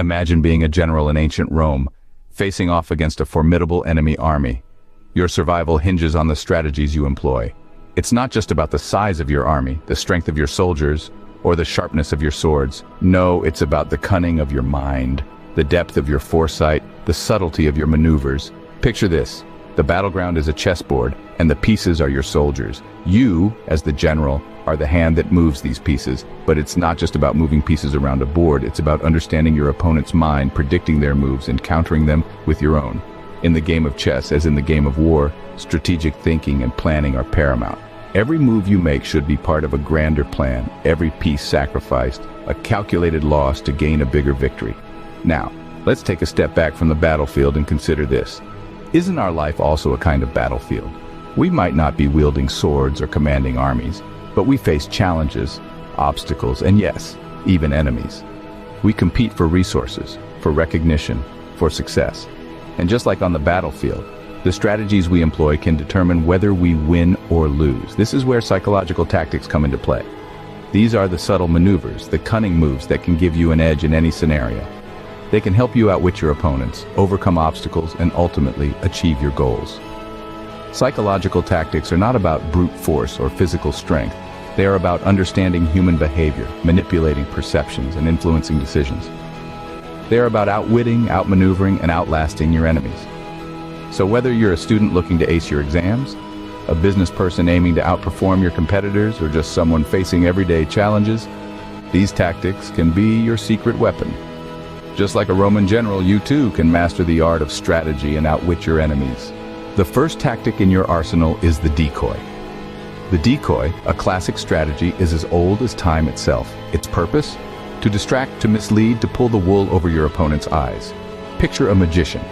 Imagine being a general in ancient Rome, facing off against a formidable enemy army. Your survival hinges on the strategies you employ. It's not just about the size of your army, the strength of your soldiers, or the sharpness of your swords. No, it's about the cunning of your mind, the depth of your foresight, the subtlety of your maneuvers. Picture this. The battleground is a chessboard, and the pieces are your soldiers. You, as the general, are the hand that moves these pieces, but it's not just about moving pieces around a board, it's about understanding your opponent's mind, predicting their moves, and countering them with your own. In the game of chess, as in the game of war, strategic thinking and planning are paramount. Every move you make should be part of a grander plan, every piece sacrificed, a calculated loss to gain a bigger victory. Now, let's take a step back from the battlefield and consider this. Isn't our life also a kind of battlefield? We might not be wielding swords or commanding armies, but we face challenges, obstacles, and yes, even enemies. We compete for resources, for recognition, for success. And just like on the battlefield, the strategies we employ can determine whether we win or lose. This is where psychological tactics come into play. These are the subtle maneuvers, the cunning moves that can give you an edge in any scenario. They can help you outwit your opponents, overcome obstacles, and ultimately achieve your goals. Psychological tactics are not about brute force or physical strength. They are about understanding human behavior, manipulating perceptions, and influencing decisions. They are about outwitting, outmaneuvering, and outlasting your enemies. So whether you're a student looking to ace your exams, a business person aiming to outperform your competitors, or just someone facing everyday challenges, these tactics can be your secret weapon. Just like a Roman general, you too can master the art of strategy and outwit your enemies. The first tactic in your arsenal is the decoy. The decoy, a classic strategy, is as old as time itself. Its purpose? To distract, to mislead, to pull the wool over your opponent's eyes. Picture a magician.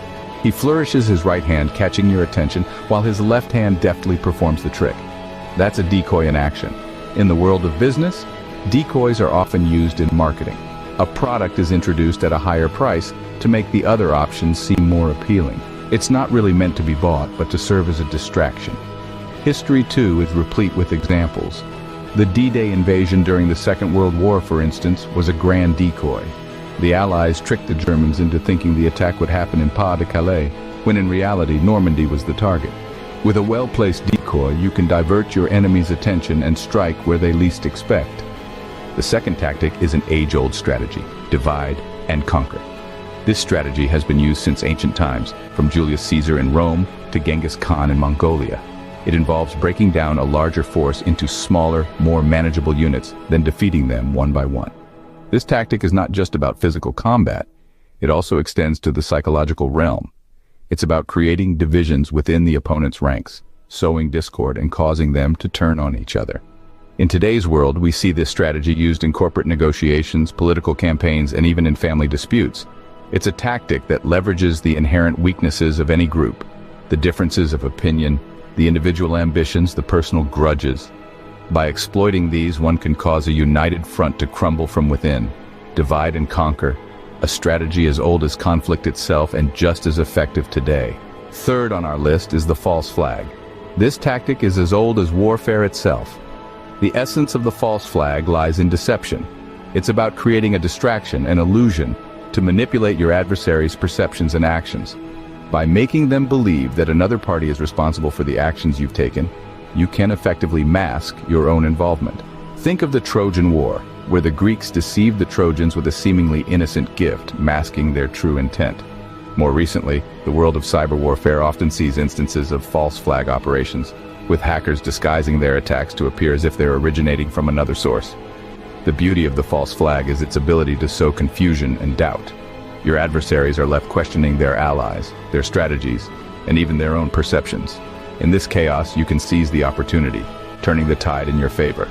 He flourishes his right hand, catching your attention, while his left hand deftly performs the trick. That's a decoy in action. In the world of business, decoys are often used in marketing. A product is introduced at a higher price to make the other options seem more appealing. It's not really meant to be bought, but to serve as a distraction. History, too, is replete with examples. The D-Day invasion during the Second World War, for instance, was a grand decoy. The Allies tricked the Germans into thinking the attack would happen in Pas-de-Calais, when in reality Normandy was the target. With a well-placed decoy, you can divert your enemy's attention and strike where they least expect. The second tactic is an age-old strategy: divide and conquer. This strategy has been used since ancient times, from Julius Caesar in Rome to Genghis Khan in Mongolia. It involves breaking down a larger force into smaller, more manageable units, then defeating them one by one. This tactic is not just about physical combat, it also extends to the psychological realm. It's about creating divisions within the opponent's ranks, sowing discord and causing them to turn on each other. In today's world, we see this strategy used in corporate negotiations, political campaigns, and even in family disputes. It's a tactic that leverages the inherent weaknesses of any group, the differences of opinion, the individual ambitions, the personal grudges. By exploiting these, one can cause a united front to crumble from within. Divide and conquer, a strategy as old as conflict itself and just as effective today. Third on our list is the false flag. This tactic is as old as warfare itself. The essence of the false flag lies in deception. It's about creating a distraction, an illusion, to manipulate your adversary's perceptions and actions. By making them believe that another party is responsible for the actions you've taken, you can effectively mask your own involvement. Think of the Trojan War, where the Greeks deceived the Trojans with a seemingly innocent gift, masking their true intent. More recently, the world of cyber warfare often sees instances of false flag operations, with hackers disguising their attacks to appear as if they're originating from another source. The beauty of the false flag is its ability to sow confusion and doubt. Your adversaries are left questioning their allies, their strategies, and even their own perceptions. In this chaos, you can seize the opportunity, turning the tide in your favor.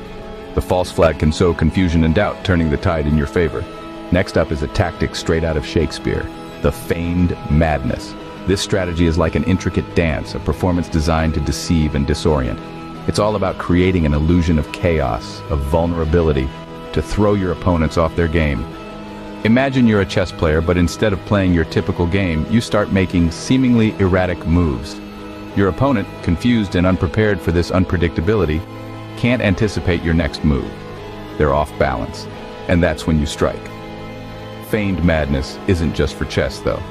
The false flag can sow confusion and doubt, turning the tide in your favor. Next up is a tactic straight out of Shakespeare, the Feigned Madness. This strategy is like an intricate dance, a performance designed to deceive and disorient. It's all about creating an illusion of chaos, of vulnerability, to throw your opponents off their game. Imagine you're a chess player, but instead of playing your typical game, you start making seemingly erratic moves. Your opponent, confused and unprepared for this unpredictability, can't anticipate your next move. They're off balance, and that's when you strike. Feigned Madness isn't just for chess, though.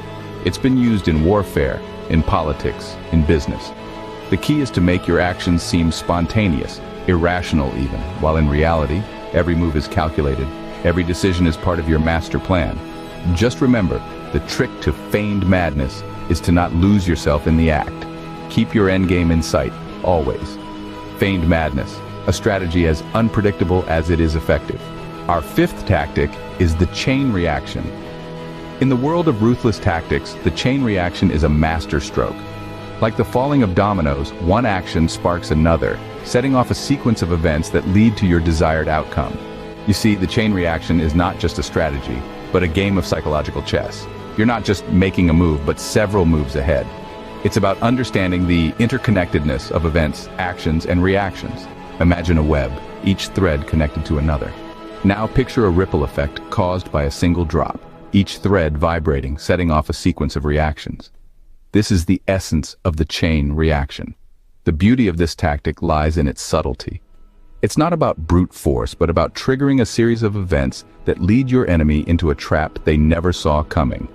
It's been used in warfare, in politics, in business. The key is to make your actions seem spontaneous, irrational even, while in reality, every move is calculated, every decision is part of your master plan. Just remember, the trick to Feigned Madness is to not lose yourself in the act. Keep your endgame in sight, always. Feigned Madness, a strategy as unpredictable as it is effective. Our fifth tactic is the chain reaction. In the world of Ruthless Tactics, the chain reaction is a master stroke. Like the falling of dominoes, one action sparks another, setting off a sequence of events that lead to your desired outcome. You see, the chain reaction is not just a strategy, but a game of psychological chess. You're not just making a move, but several moves ahead. It's about understanding the interconnectedness of events, actions, and reactions. Imagine a web, each thread connected to another. Now picture a ripple effect caused by a single drop, each thread vibrating, setting off a sequence of reactions. This is the essence of the chain reaction. The beauty of this tactic lies in its subtlety. It's not about brute force, but about triggering a series of events that lead your enemy into a trap they never saw coming.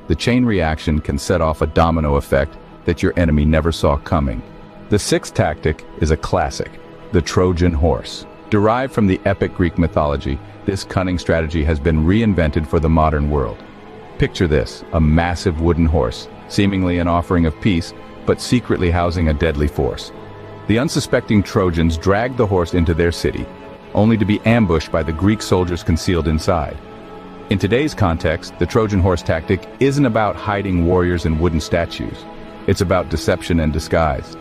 The chain reaction can set off a domino effect that your enemy never saw coming. The sixth tactic is a classic, the Trojan Horse. Derived from the epic Greek mythology, this cunning strategy has been reinvented for the modern world. Picture this, a massive wooden horse, seemingly an offering of peace, but secretly housing a deadly force. The unsuspecting Trojans dragged the horse into their city, only to be ambushed by the Greek soldiers concealed inside. In today's context, the Trojan horse tactic isn't about hiding warriors in wooden statues. It's about deception and disguise.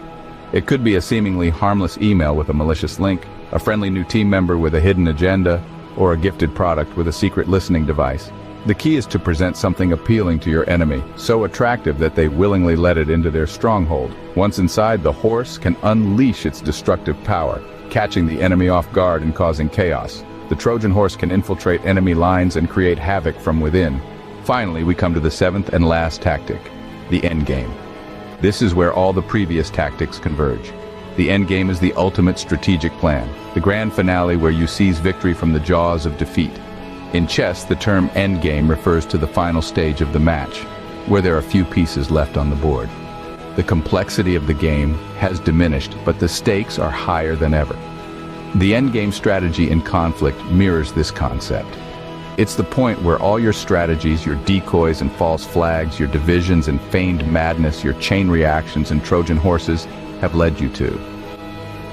It could be a seemingly harmless email with a malicious link, a friendly new team member with a hidden agenda, or a gifted product with a secret listening device. The key is to present something appealing to your enemy, so attractive that they willingly let it into their stronghold. Once inside, the horse can unleash its destructive power, catching the enemy off guard and causing chaos. The Trojan horse can infiltrate enemy lines and create havoc from within. Finally, we come to the seventh and last tactic, the endgame. This is where all the previous tactics converge. The endgame is the ultimate strategic plan, the grand finale where you seize victory from the jaws of defeat. In chess, the term endgame refers to the final stage of the match, where there are few pieces left on the board. The complexity of the game has diminished, but the stakes are higher than ever. The endgame strategy in conflict mirrors this concept. It's the point where all your strategies, your decoys and false flags, your divisions and feigned madness, your chain reactions and Trojan horses have led you to.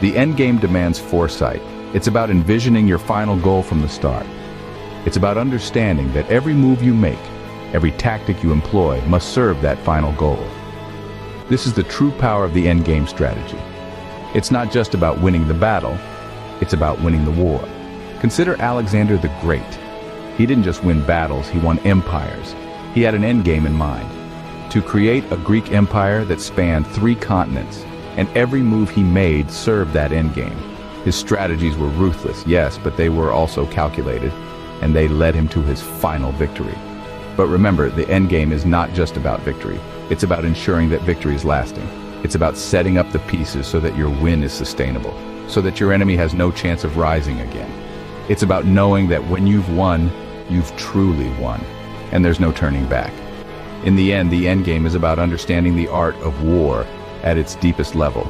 The endgame demands foresight. It's about envisioning your final goal from the start. It's about understanding that every move you make, every tactic you employ, must serve that final goal. This is the true power of the endgame strategy. It's not just about winning the battle, it's about winning the war. Consider Alexander the Great. He didn't just win battles, he won empires. He had an endgame in mind, to create a Greek empire that spanned 3 continents, and every move he made served that endgame. His strategies were ruthless, yes, but they were also calculated, and they led him to his final victory. But remember, the endgame is not just about victory. It's about ensuring that victory is lasting. It's about setting up the pieces so that your win is sustainable, so that your enemy has no chance of rising again. It's about knowing that when you've won, you've truly won, and there's no turning back. In the end, the endgame is about understanding the art of war at its deepest level.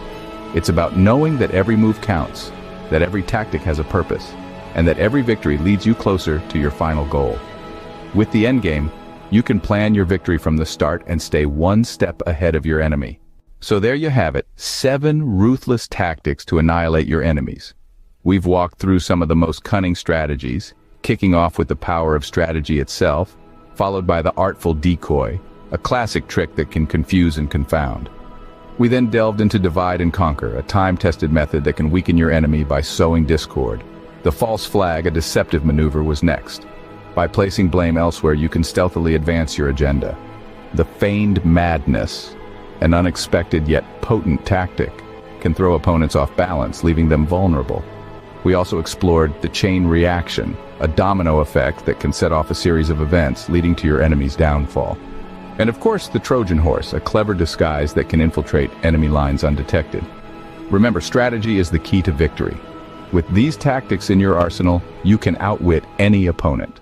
It's about knowing that every move counts, that every tactic has a purpose, and that every victory leads you closer to your final goal. With the endgame, you can plan your victory from the start and stay one step ahead of your enemy. So there you have it, 7 ruthless tactics to annihilate your enemies. We've walked through some of the most cunning strategies, kicking off with the power of strategy itself, followed by the artful decoy, a classic trick that can confuse and confound. We then delved into divide and conquer, a time-tested method that can weaken your enemy by sowing discord. The false flag, a deceptive maneuver, was next. By placing blame elsewhere, you can stealthily advance your agenda. The Feigned Madness, an unexpected yet potent tactic, can throw opponents off balance, leaving them vulnerable. We also explored the chain reaction, a domino effect that can set off a series of events, leading to your enemy's downfall. And of course, the Trojan horse, a clever disguise that can infiltrate enemy lines undetected. Remember, strategy is the key to victory. With these tactics in your arsenal, you can outwit any opponent.